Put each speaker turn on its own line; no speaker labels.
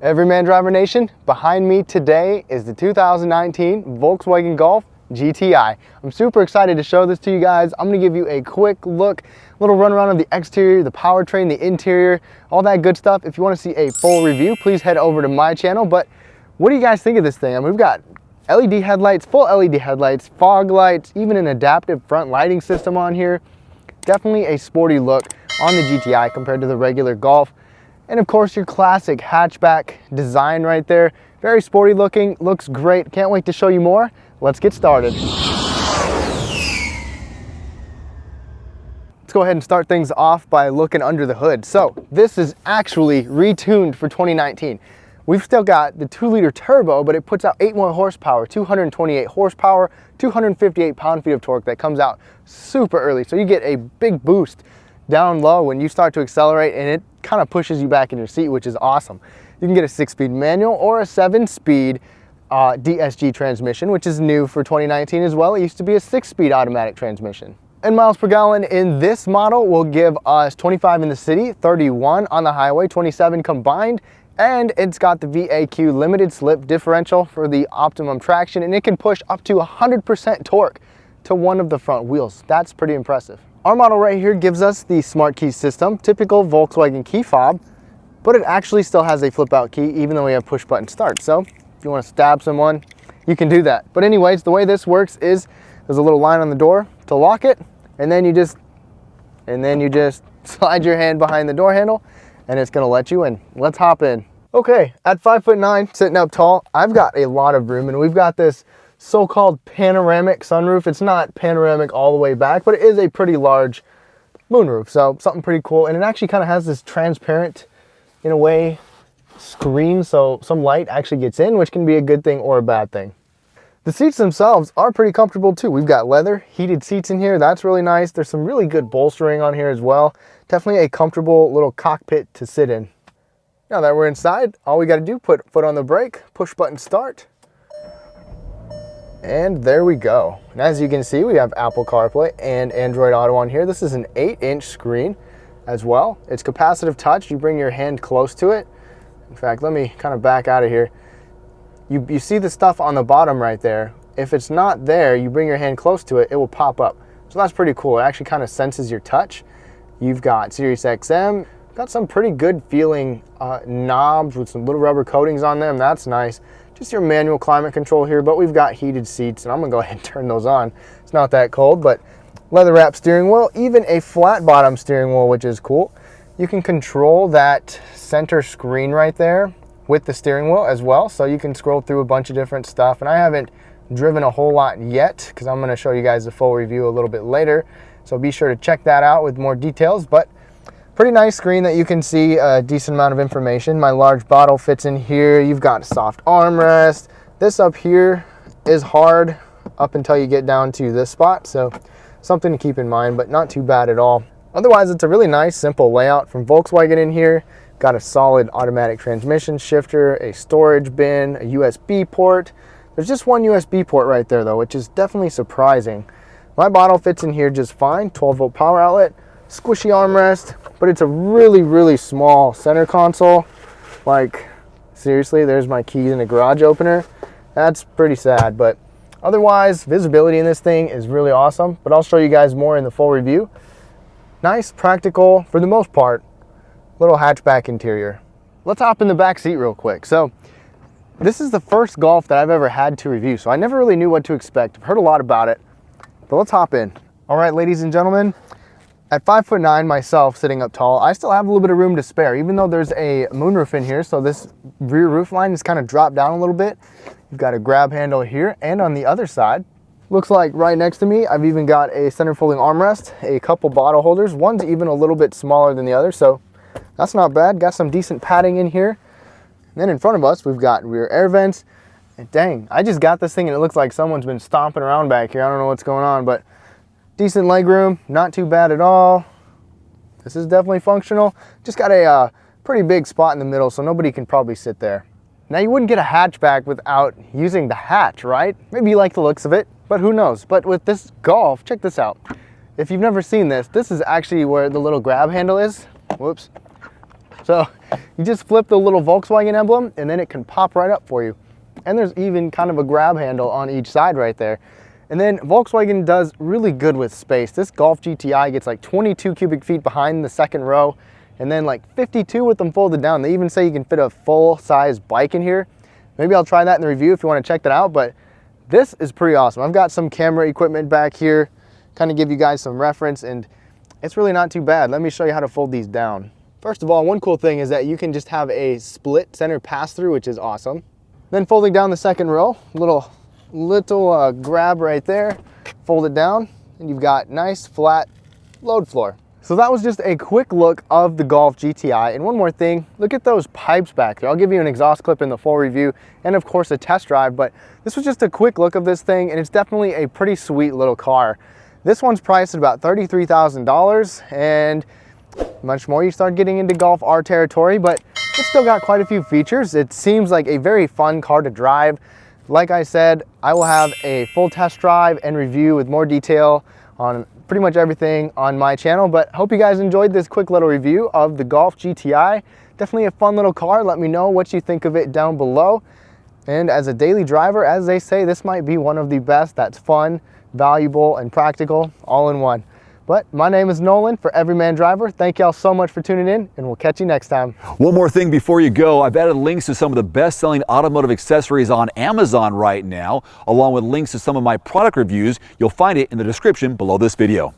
Everyman Driver Nation, behind me today is the 2019 Volkswagen Golf GTI. I'm super excited to show this to you guys. I'm going to give you a quick look, little run around of the exterior, the powertrain, the interior, all that good stuff. If you want to see a full review, please head over to my channel. But what do you guys think of this thing? I mean, we've got LED headlights, full LED headlights, fog lights, even an adaptive front lighting system on here. Definitely a sporty look on the GTI compared to the regular Golf. And of course, your classic hatchback design right there. Very sporty looking, looks great. Can't wait to show you more. Let's get started. Let's go ahead and start things off by looking under the hood. So this is actually retuned for 2019. We've still got the 2-liter turbo, but it puts out 8 more horsepower, 228 horsepower, 258 pound-feet of torque that comes out super early. So you get a big boost down low when you start to accelerate, and it kind of pushes you back in your seat, which is awesome. You can get a 6-speed manual or a 7-speed DSG transmission, which is new for 2019 as well. It used to be a 6-speed automatic transmission. And miles per gallon in this model will give us 25 in the city, 31 on the highway, 27 combined, and it's got the VAQ limited slip differential for the optimum traction, and it can push up to 100% torque to one of the front wheels. That's pretty impressive. Our model right here gives us the smart key system, typical Volkswagen key fob, but it actually still has a flip out key even though we have push button start. So if you want to stab someone, you can do that. But anyways, the way this works is there's a little line on the door to lock it, and then you just slide your hand behind the door handle and it's gonna let you in. Let's hop in. Okay, at 5'9", sitting up tall, I've got a lot of room, and we've got this so-called panoramic sunroof. It's not panoramic all the way back, but it is a pretty large moonroof, so something pretty cool. And it actually kind of has this transparent, in a way, screen, so some light actually gets in, which can be a good thing or a bad thing. The seats themselves are pretty comfortable too. We've got leather heated seats in here. That's really nice. There's some really good bolstering on here as well. Definitely a comfortable little cockpit to sit in. Now that we're inside, all we got to do, put foot on the brake, push button start, and there we go. And as you can see, we have Apple CarPlay and Android Auto on here. This is an 8-inch screen as well. It's capacitive touch. You bring your hand close to it. In fact, let me kind of back out of here. You see the stuff on the bottom right there. If it's not there, you bring your hand close to it, it will pop up. So that's pretty cool. It actually kind of senses your touch. You've got Sirius XM. Got some pretty good feeling knobs with some little rubber coatings on them. That's nice. Just your manual climate control here, but we've got heated seats, and I'm gonna go ahead and turn those on. It's not that cold, but leather wrap steering wheel, even a flat bottom steering wheel, which is cool. You can control that center screen right there with the steering wheel as well, so you can scroll through a bunch of different stuff. And I haven't driven a whole lot yet because I'm gonna show you guys the full review a little bit later, so be sure to check that out with more details. But pretty nice screen that you can see a decent amount of information. My large bottle fits in here. You've got a soft armrest. This up here is hard up until you get down to this spot, so something to keep in mind, but not too bad at all. Otherwise, it's a really nice, simple layout from Volkswagen in here. Got a solid automatic transmission shifter, a storage bin, a USB port. There's just one USB port right there though, which is definitely surprising. My bottle fits in here just fine, 12-volt power outlet, squishy armrest, but it's a really, really small center console. Like, seriously, there's my keys in the garage opener. That's pretty sad, but otherwise, visibility in this thing is really awesome, but I'll show you guys more in the full review. Nice, practical, for the most part, little hatchback interior. Let's hop in the back seat real quick. So, this is the first Golf that I've ever had to review, so I never really knew what to expect. I've heard a lot about it, but let's hop in. All right, ladies and gentlemen, at 5'9" myself, sitting up tall, I still have a little bit of room to spare, even though there's a moonroof in here, so this rear roof line is kind of dropped down a little bit. You've got a grab handle here, and on the other side, looks like right next to me, I've even got a center folding armrest, a couple bottle holders. One's even a little bit smaller than the other, so that's not bad. Got some decent padding in here. And then in front of us, we've got rear air vents. And dang, I just got this thing and it looks like someone's been stomping around back here. I don't know what's going on, but decent leg room, not too bad at all. This is definitely functional. Just got a pretty big spot in the middle, so nobody can probably sit there. Now, you wouldn't get a hatchback without using the hatch, right? Maybe you like the looks of it, but who knows? But with this Golf, check this out. If you've never seen this, this is actually where the little grab handle is. Whoops. So you just flip the little Volkswagen emblem and then it can pop right up for you. And there's even kind of a grab handle on each side right there. And then Volkswagen does really good with space. This Golf GTI gets like 22 cubic feet behind the second row and then like 52 with them folded down. They even say you can fit a full-size bike in here. Maybe I'll try that in the review if you want to check that out, but this is pretty awesome. I've got some camera equipment back here, kind of give you guys some reference, and it's really not too bad. Let me show you how to fold these down. First of all, one cool thing is that you can just have a split center pass-through, which is awesome. Then folding down the second row, little grab right there, fold it down, and you've got nice flat load floor. So that was just a quick look of the Golf GTI. And one more thing, look at those pipes back there. I'll give you an exhaust clip in the full review and of course a test drive, but this was just a quick look of this thing and it's definitely a pretty sweet little car. This one's priced at about $33,000 and much more you start getting into Golf R territory, but it's still got quite a few features. It seems like a very fun car to drive. Like I said, I will have a full test drive and review with more detail on pretty much everything on my channel, but hope you guys enjoyed this quick little review of the Golf GTI. Definitely a fun little car. Let me know what you think of it down below. And as a daily driver, as they say, this might be one of the best that's fun, valuable, and practical all in one. But my name is Nolan for Everyman Driver. Thank y'all so much for tuning in, and we'll catch you next time.
One more thing before you go, I've added links to some of the best-selling automotive accessories on Amazon right now, along with links to some of my product reviews. You'll find it in the description below this video.